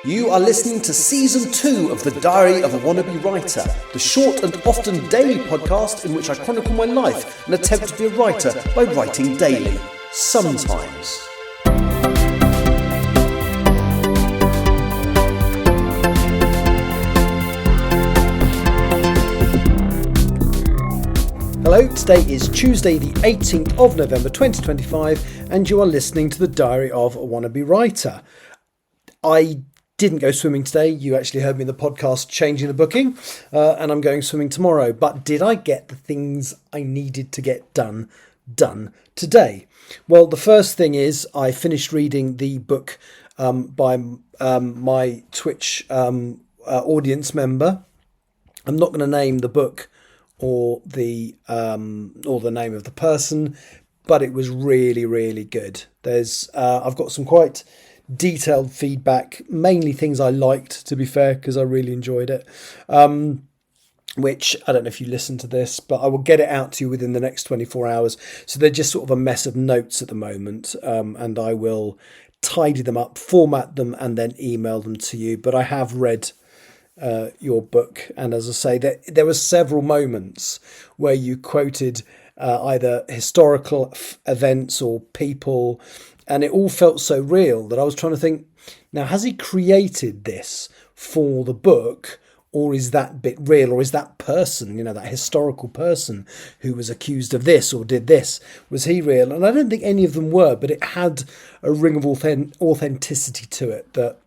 You are listening to Season 2 of The Diary of a Wannabe Writer, the short and often daily podcast in which I chronicle my life and attempt to be a writer by writing daily. Sometimes. Hello, today is Tuesday the 18th of November 2025 and you are listening to The Diary of a Wannabe Writer. I didn't go swimming today. You actually heard me in the podcast changing the booking, and I'm going swimming tomorrow. But did I get the things I needed to get done today? Well, the first thing is I finished reading the book by my Twitch audience member. I'm not going to name the book or the name of the person, but it was really, really good. I've got some quite detailed feedback, mainly things I liked, to be fair, because I really enjoyed it, which I don't know if you listen to this, but I will get it out to you within the next 24 hours. So they're just sort of a mess of notes at the moment, and I will tidy them up, format them, and then email them to you. But I have read your book, and as I say, there were several moments where you quoted either historical events or people, and it all felt so real that I was trying to think, now, has he created this for the book, or is that bit real, or is that person, that historical person who was accused of this or did this, was he real? And I don't think any of them were, but it had a ring of authenticity to it that,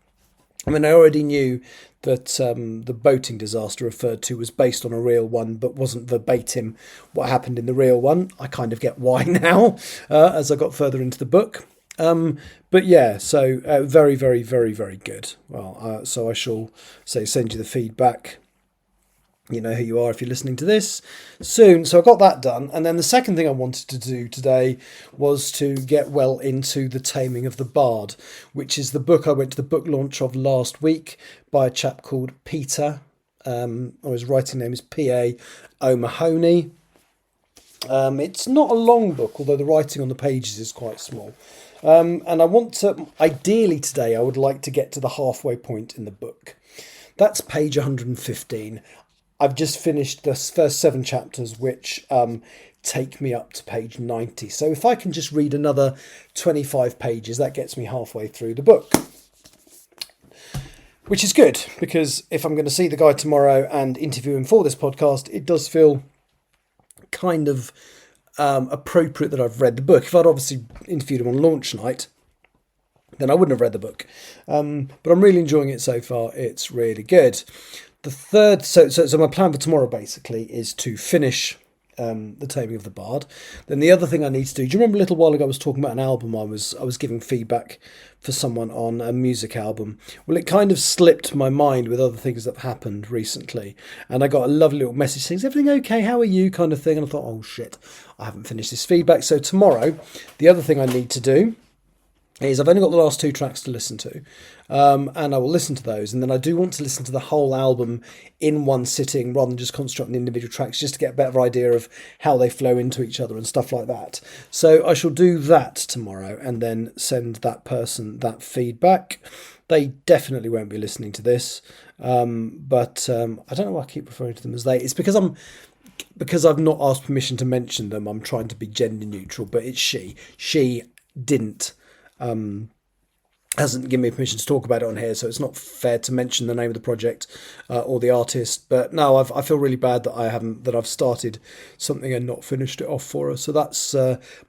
I already knew that the boating disaster referred to was based on a real one, but wasn't verbatim what happened in the real one. I kind of get why now, as I got further into the book. But yeah, so very, very, very, very good. Well, so I shall send you the feedback. You know who you are if you're listening to this soon. So I got that done. And then the second thing I wanted to do today was to get well into The Taming of the Bard, which is the book I went to the book launch of last week by a chap called Peter, or his writing name is P.A. O'Mahony. It's not a long book, although the writing on the pages is quite small. And I want to, ideally today, I would like to get to the halfway point in the book. That's page 115. I've just finished the first 7 chapters, which take me up to page 90. So if I can just read another 25 pages, that gets me halfway through the book. Which is good, because if I'm going to see the guy tomorrow and interview him for this podcast, it does feel kind of appropriate that I've read the book. If I'd obviously interviewed him on launch night, then I wouldn't have read the book. But I'm really enjoying it so far. It's really good. The third, so my plan for tomorrow basically is to finish The Taming of the Bard. Then the other thing I need to do you remember a little while ago I was talking about an album I was giving feedback for someone on a music album? Well, it kind of slipped my mind with other things that have happened recently, and I got a lovely little message saying, is everything okay, how are you, kind of thing, and I thought, oh shit, I haven't finished this feedback. So tomorrow, the other thing I need to do is I've only got the last 2 tracks to listen to, and I will listen to those, and then I do want to listen to the whole album in one sitting rather than just concentrate on the individual tracks, just to get a better idea of how they flow into each other and stuff like that. So I shall do that tomorrow and then send that person that feedback. They definitely won't be listening to this, but I don't know why I keep referring to them as they. It's because I've not asked permission to mention them. I'm trying to be gender neutral, but it's she. She didn't. Hasn't given me permission to talk about it on here, so it's not fair to mention the name of the project or the artist. But no, I feel really bad that I've started something and not finished it off for her. So that's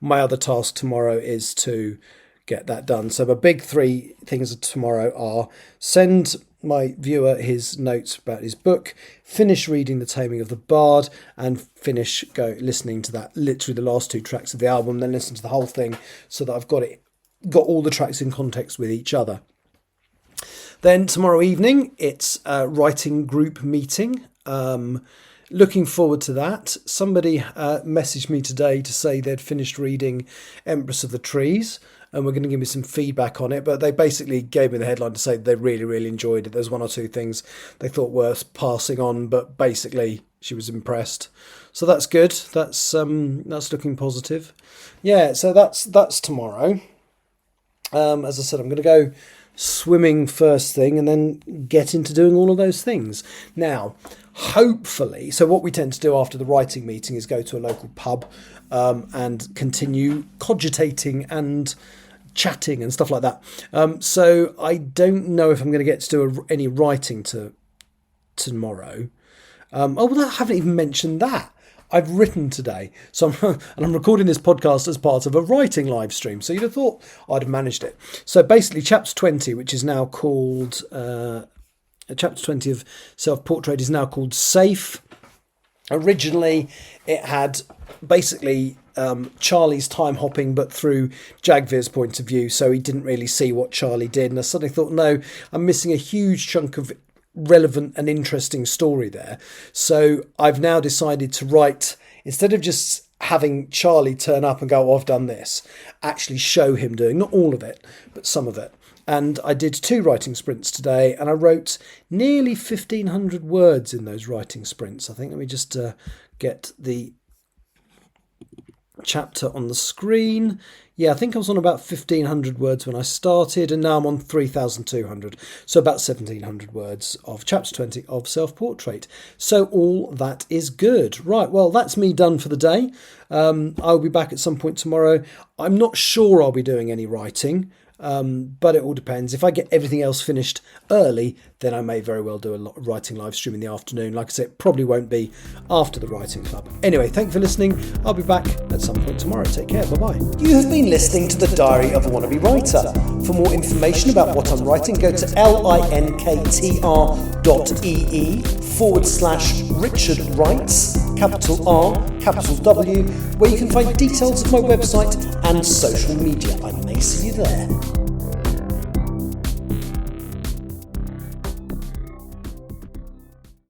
my other task tomorrow, is to get that done. So my big 3 things tomorrow are send my viewer his notes about his book, finish reading The Taming of the Bard, and finish listening to that, literally the last 2 tracks of the album, then listen to the whole thing so that I've got all the tracks in context with each other. Then tomorrow evening, it's a writing group meeting. Looking forward to that. Somebody messaged me today to say they'd finished reading Empress of the Trees, and we're going to give me some feedback on it. But they basically gave me the headline to say they really, really enjoyed it. There's 1 or 2 things they thought worth passing on, but basically she was impressed. So that's good. That's looking positive. Yeah, so that's tomorrow. As I said, I'm going to go swimming first thing and then get into doing all of those things. Now, hopefully, so what we tend to do after the writing meeting is go to a local pub and continue cogitating and chatting and stuff like that. So I don't know if I'm going to get to do any writing tomorrow. I haven't even mentioned that. I've written today, so I'm recording this podcast as part of a writing live stream. So you'd have thought I'd have managed it. So basically, chapter 20, which is now called chapter 20 of Self-Portrait, is now called Safe. Originally, it had basically Charlie's time hopping, but through Jagvir's point of view. So he didn't really see what Charlie did, and I suddenly thought, no, I'm missing a huge chunk of relevant and interesting story there. So I've now decided to write, instead of just having Charlie turn up and go, I've done this, actually show him doing, not all of it, but some of it. And I did 2 writing sprints today, and I wrote nearly 1,500 words in those writing sprints. I think, let me just get the chapter on the screen. Yeah, I think I was on about 1,500 words when I started, and now I'm on 3,200. So about 1,700 words of chapter 20 of Self-Portrait. So all that is good. Right, well, that's me done for the day. I'll be back at some point tomorrow. I'm not sure I'll be doing any writing, but it all depends. If I get everything else finished early, then I may very well do a writing live stream in the afternoon. Like I said, it probably won't be after the writing club. Anyway, thank you for listening. I'll be back at some point tomorrow. Take care. Bye-bye. You have been listening to The Diary of a Wannabe Writer. For more information about what I'm writing, go to linktr.ee/Richard Writes, capital R, capital W, where you can find details of my website and social media. I may see you there.